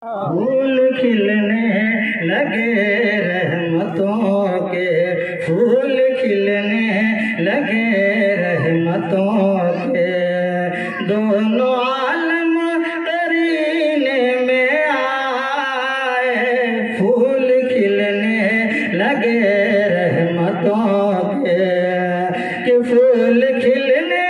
फूल खिलने लगे रहमतों के, फूल खिलने लगे रहमतों के, दोनों आलम करीने में आए, फूल खिलने लगे रहमतों के, कि फूल खिलने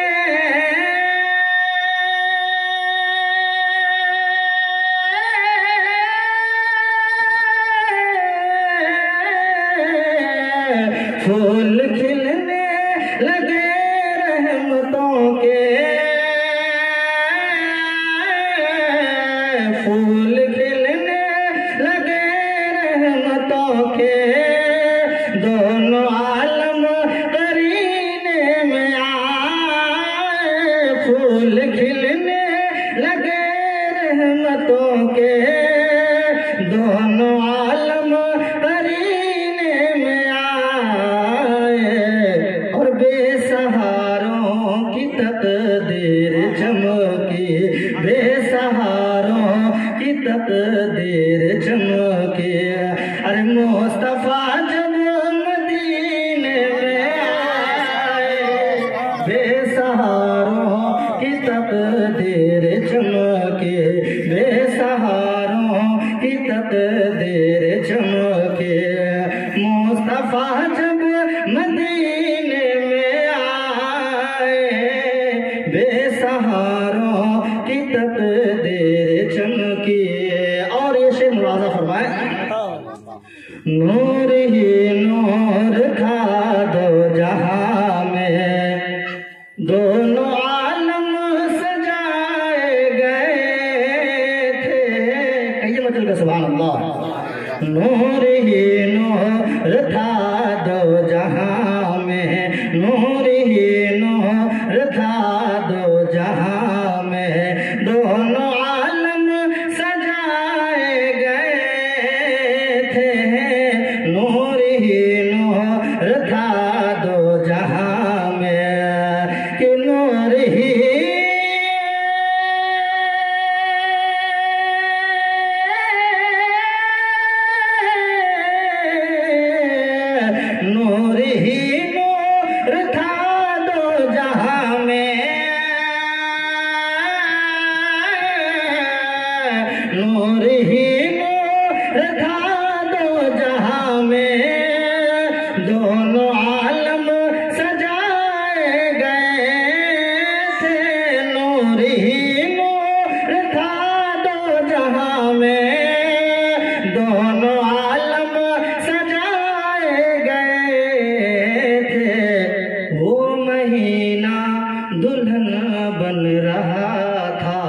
फूल खिलने लगे रहमतों के, फूल खिलने लगे रहमतों के, दोनों आलम करीने में आए, फूल खिलने लगे रहमतों के, दोनों आलम करीने में और बेसहारों की तकदीर चमकी, बेसहारों की तकदीर चमकी, अरे मुस्तफा जब मदीने में आए, बेसहारों की तकदीर चमकी, बेसहारों की तकदीर चमकी, मुस्तफा जब मदीने में आए, बेसहारों की तकदीर चमकी। और ये शेर मुलाज़ा फरमाए, नूर ही नूर था दो जहां में, दोनों आलम सजाए गए थे, कहिए मतलब का सुभान अल्लाह। नूर ही नूर था दो जहां में, नूर ही नूर था दो जहां में, दोनों आलम सजाए गए थे, नूर ही नूर था दो जहां में, कि नूर ही नूर ही नूर था दो जहां में, नूर ही नूर था दो जहां में, दोनों आलम सजाए गए थे, नूर ही नूर था दो जहां में, दोनों आलम सजाए गए थे, वो महीना दुल्हन बन रहा था,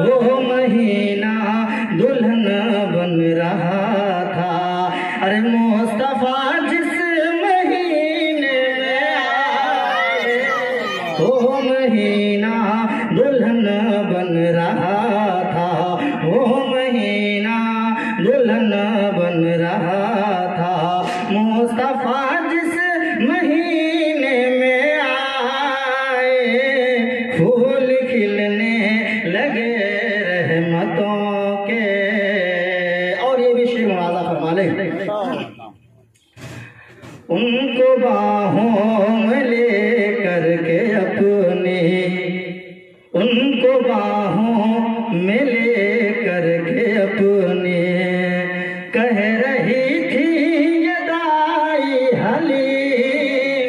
वो महीना दुल्हन बन रहा था, अरे मुस्तफा जिस महीने में आए, वो महीना दुल्हन बन रहा था, वो महीना दुल्हन बन रहा था, मुस्तफा जिस महीने में आए, फूल खिलने लगे रहमतों के। और ये भी शेर मुलाज़ा फरमा ले, उनको बाहों में ले करके अपनी, उनको बाहों में ले करके अपनी, कह रही थी ये दाई हलीम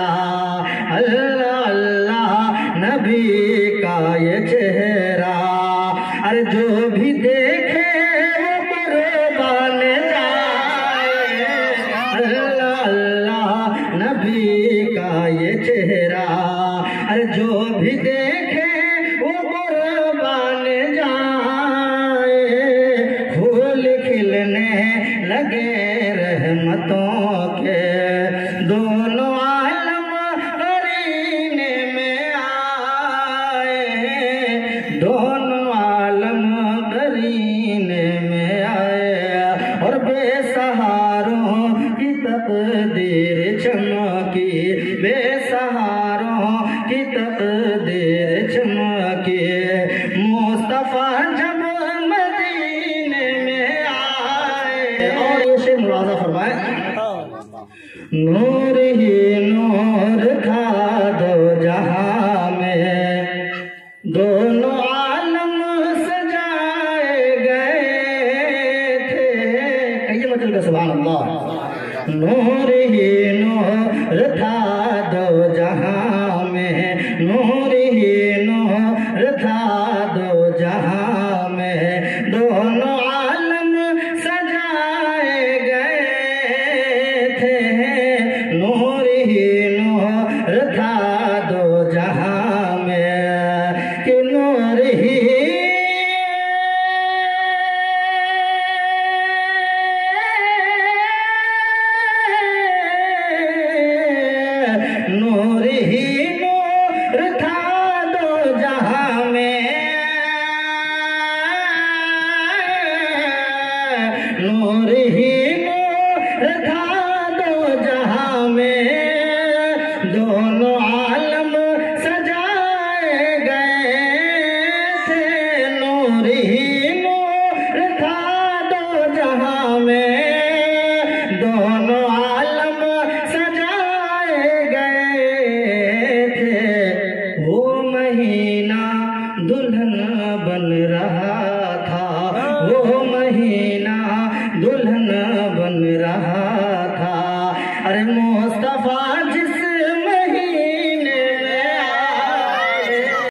चेहरा, अल्लाह अल्लाह नबी का ये चेहरा, अरे जो भी देखे वो कुर्बान जाए, अल्लाह अल्लाह नबी का ये चेहरा, अरे जो भी देखे वो कुर्बान जाए। फूल खिलने लगे रहमतों के, दोनों आलम करीने में आए, दोनों आलम करीने में आए, और बेसहारों की तकदीर चमकी, बेसहारों की तकदीर चमकी। मुस्तफा जब मदीने में आए, और ये शेर मुलाजा फरमाए, नूर ही नूर था दो जहां में, दोनों आलम सजाए गए थे। कहिए मतलब का सुभान अल्लाह। नूर ही नूर था दो जहां में, नूर ही नूर था दो जहां में, दोनों आलम सजाए गए थे, नूर ही नूर था दो जहां में, कि नूर ही नूर ही नूर था दो जहां में, नूर ही नूर था दो जहां में, दोनों आलम सजाए गए थे, नूर ही नूर था दो जहां में, दोनों आलम सजाए गए थे। वो महीना दुल्हन बन रहा था, वो महीना दुल्हन